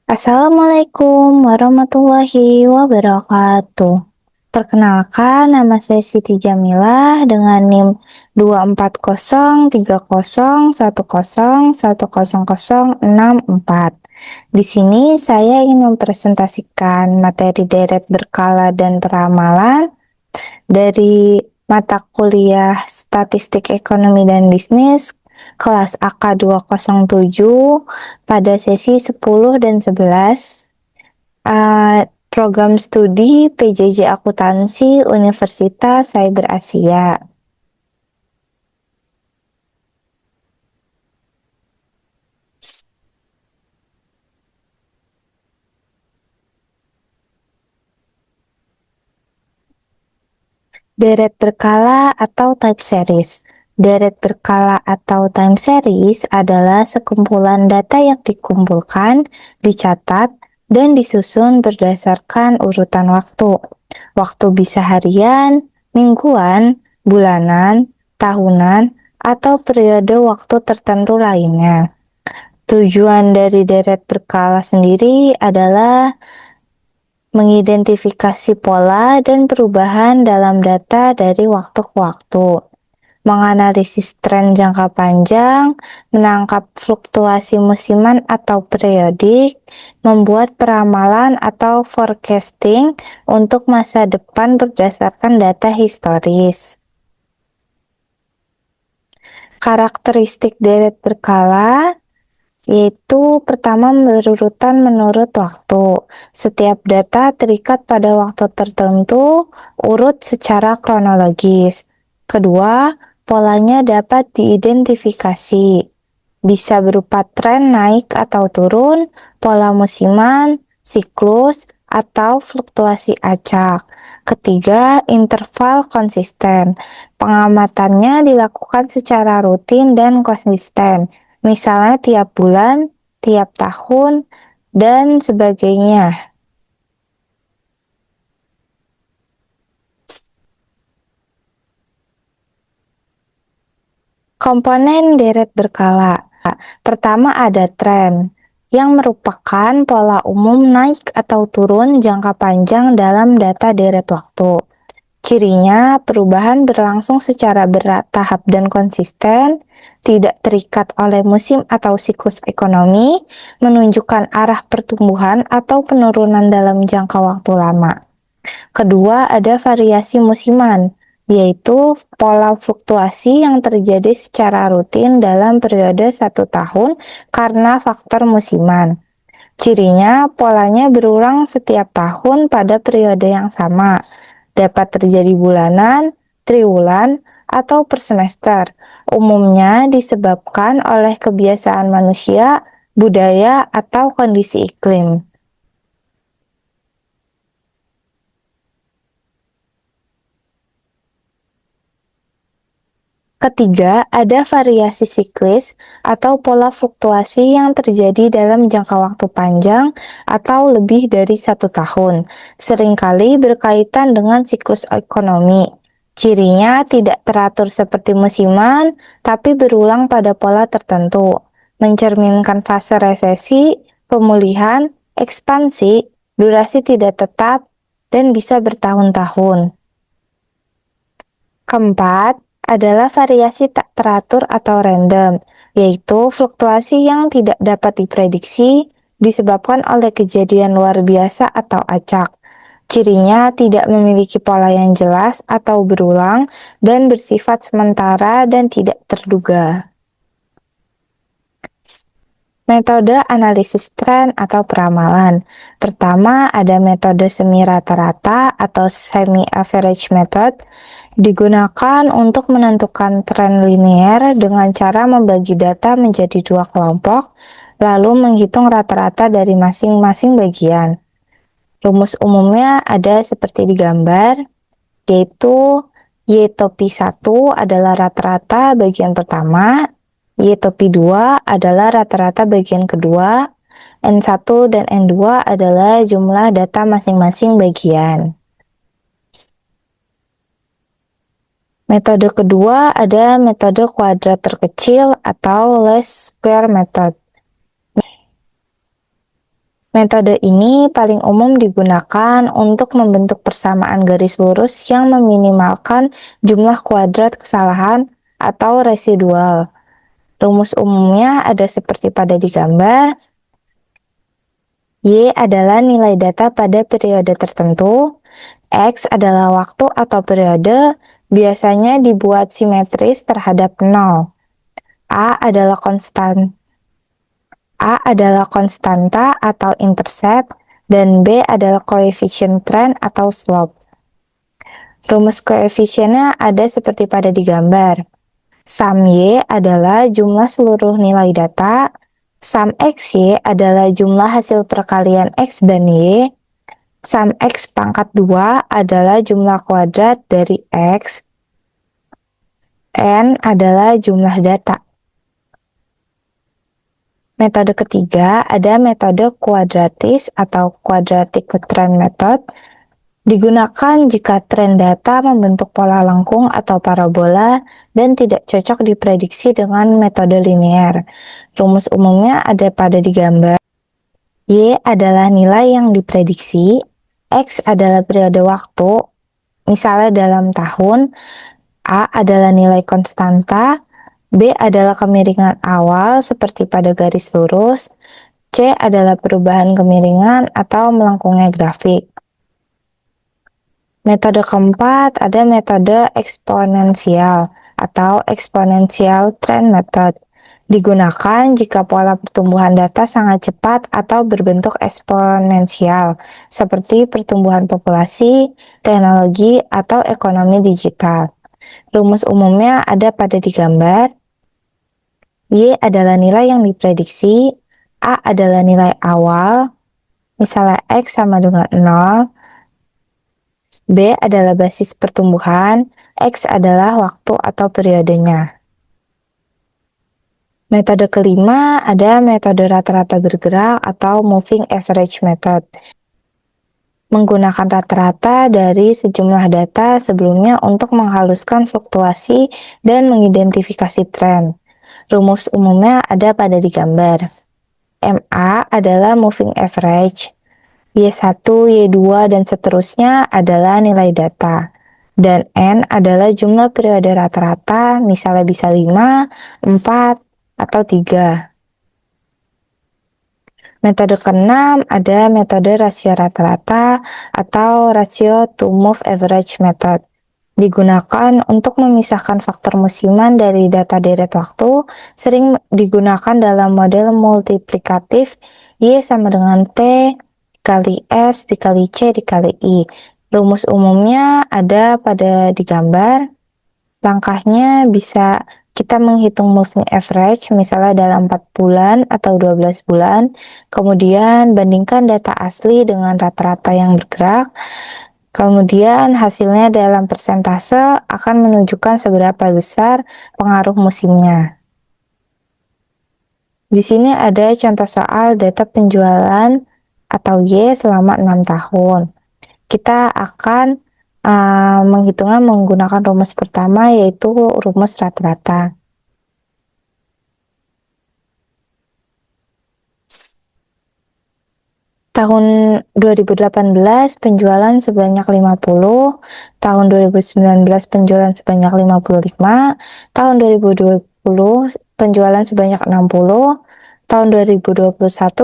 Assalamualaikum warahmatullahi wabarakatuh. Perkenalkan, nama saya Siti Jamilah dengan NIM 24030101064. Di sini saya ingin mempresentasikan materi deret berkala dan peramalan dari mata kuliah Statistik Ekonomi dan Bisnis kelas AK 207 pada sesi 10 dan 11, program studi PJJ Akuntansi Universitas Cyber Asia. Deret berkala atau time series. Deret berkala atau time series adalah sekumpulan data yang dikumpulkan, dicatat, dan disusun berdasarkan urutan waktu. Waktu bisa harian, mingguan, bulanan, tahunan, atau periode waktu tertentu lainnya. Tujuan dari deret berkala sendiri adalah mengidentifikasi pola dan perubahan dalam data dari waktu ke waktu, menganalisis tren jangka panjang, menangkap fluktuasi musiman atau periodik, membuat peramalan atau forecasting untuk masa depan berdasarkan data historis. Karakteristik deret berkala yaitu pertama berurutan menurut waktu. Setiap data terikat pada waktu tertentu, urut secara kronologis. Kedua, polanya dapat diidentifikasi. Bisa berupa tren naik atau turun, pola musiman, siklus, atau fluktuasi acak. Ketiga, interval konsisten. Pengamatannya dilakukan secara rutin dan konsisten, misalnya tiap bulan, tiap tahun, dan sebagainya. Komponen deret berkala. Pertama ada tren, yang merupakan pola umum naik atau turun jangka panjang dalam data deret waktu. Cirinya, perubahan berlangsung secara bertahap dan konsisten, tidak terikat oleh musim atau siklus ekonomi, menunjukkan arah pertumbuhan atau penurunan dalam jangka waktu lama. Kedua, ada variasi musiman, yaitu pola fluktuasi yang terjadi secara rutin dalam periode 1 tahun karena faktor musiman. Cirinya, polanya berulang setiap tahun pada periode yang sama. Dapat terjadi bulanan, triwulan, atau per semester. Umumnya disebabkan oleh kebiasaan manusia, budaya, atau kondisi iklim. Ketiga, ada variasi siklis atau pola fluktuasi yang terjadi dalam jangka waktu panjang atau lebih dari 1 tahun, seringkali berkaitan dengan siklus ekonomi. Cirinya tidak teratur seperti musiman, tapi berulang pada pola tertentu, mencerminkan fase resesi, pemulihan, ekspansi, durasi tidak tetap, dan bisa bertahun-tahun. Keempat, adalah variasi tak teratur atau random, yaitu fluktuasi yang tidak dapat diprediksi disebabkan oleh kejadian luar biasa atau acak. Cirinya tidak memiliki pola yang jelas atau berulang dan bersifat sementara dan tidak terduga. Metode analisis tren atau peramalan. Pertama, ada metode semi rata-rata atau semi-average method, digunakan untuk menentukan tren linear dengan cara membagi data menjadi 2 kelompok, lalu menghitung rata-rata dari masing-masing bagian. Rumus umumnya ada seperti di gambar, yaitu Y topi 1 adalah rata-rata bagian pertama, Y topi 2 adalah rata-rata bagian kedua, N1 dan N2 adalah jumlah data masing-masing bagian. Metode kedua ada metode kuadrat terkecil atau least square method. Metode ini paling umum digunakan untuk membentuk persamaan garis lurus yang meminimalkan jumlah kuadrat kesalahan atau residual. Rumus umumnya ada seperti pada di gambar. Y adalah nilai data pada periode tertentu. X adalah waktu atau periode, biasanya dibuat simetris terhadap 0. A adalah konstanta atau intercept, dan B adalah koefisien tren atau slope. Rumus koefisiennya ada seperti pada di gambar. Sum Y adalah jumlah seluruh nilai data, sum XY adalah jumlah hasil perkalian X dan Y, sum X pangkat 2 adalah jumlah kuadrat dari X, N adalah jumlah data. Metode ketiga ada metode kuadratis atau quadratic trend method. Digunakan jika tren data membentuk pola lengkung atau parabola dan tidak cocok diprediksi dengan metode linear. Rumus umumnya ada pada di gambar. Y adalah nilai yang diprediksi, X adalah periode waktu, misalnya dalam tahun, A adalah nilai konstanta, B adalah kemiringan awal seperti pada garis lurus, C adalah perubahan kemiringan atau melengkungnya grafik. Metode keempat ada metode eksponensial atau exponential trend method. Digunakan jika pola pertumbuhan data sangat cepat atau berbentuk eksponensial, seperti pertumbuhan populasi, teknologi, atau ekonomi digital. Rumus umumnya ada pada di gambar. Y adalah nilai yang diprediksi, A adalah nilai awal, misalnya X sama dengan 0, B adalah basis pertumbuhan, X adalah waktu atau periodenya. Metode kelima ada metode rata-rata bergerak atau moving average method. Menggunakan rata-rata dari sejumlah data sebelumnya untuk menghaluskan fluktuasi dan mengidentifikasi tren. Rumus umumnya ada pada di gambar. MA adalah moving average, Y1, Y2, dan seterusnya adalah nilai data. Dan N adalah jumlah periode rata-rata, misalnya bisa 5, 4, atau 3. Metode keenam ada metode rasio rata-rata atau ratio to move average method. Digunakan untuk memisahkan faktor musiman dari data deret waktu, sering digunakan dalam model multiplikatif Y sama dengan T dikali S dikali C dikali I. Rumus umumnya ada pada di gambar. Langkahnya bisa kita menghitung moving average misalnya dalam 4 bulan atau 12 bulan, kemudian bandingkan data asli dengan rata-rata yang bergerak, kemudian hasilnya dalam persentase akan menunjukkan seberapa besar pengaruh musimnya. Di sini ada contoh soal data penjualan atau Y selama 6 tahun. Kita akan menghitungnya menggunakan rumus pertama, yaitu rumus rata-rata. Tahun 2018 penjualan sebanyak 50, tahun 2019 penjualan sebanyak 55, tahun 2020 penjualan sebanyak 60, tahun 2021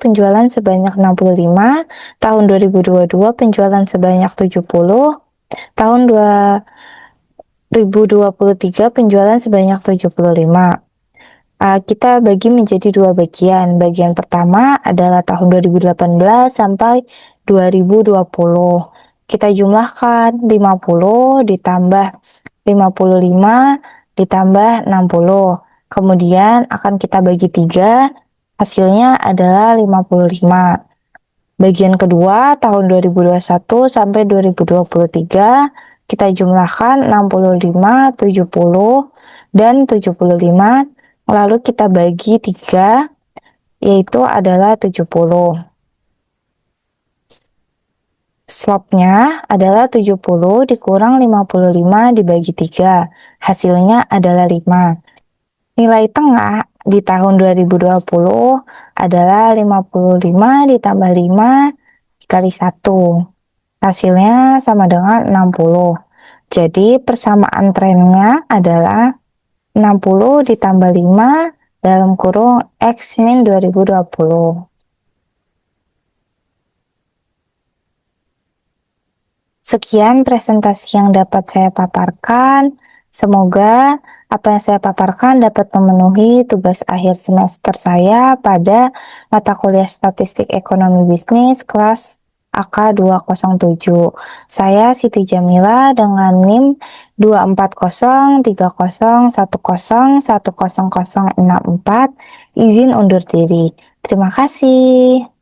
penjualan sebanyak 65, tahun 2022 penjualan sebanyak 70, tahun 2023 penjualan sebanyak 75. Kita bagi menjadi dua bagian. Bagian pertama adalah tahun 2018 sampai 2020. Kita jumlahkan 50 ditambah 55 ditambah 60. Kemudian akan kita bagi 3, hasilnya adalah 55. Bagian kedua tahun 2021 sampai 2023 kita jumlahkan 65, 70, dan 75, lalu kita bagi 3, yaitu adalah 70. Slope-nya adalah 70 dikurang 55 dibagi 3, hasilnya adalah 5. Nilai tengah di tahun 2020 adalah 55 ditambah 5 dikali 1. Hasilnya sama dengan 60. Jadi persamaan trennya adalah 60 ditambah 5 dalam kurung X min 2020. Sekian presentasi yang dapat saya paparkan. Semoga apa yang saya paparkan dapat memenuhi tugas akhir semester saya pada mata kuliah Statistik Ekonomi Bisnis kelas AK 207. Saya Siti Jamila dengan NIM 2403010100064. Izin undur diri. Terima kasih.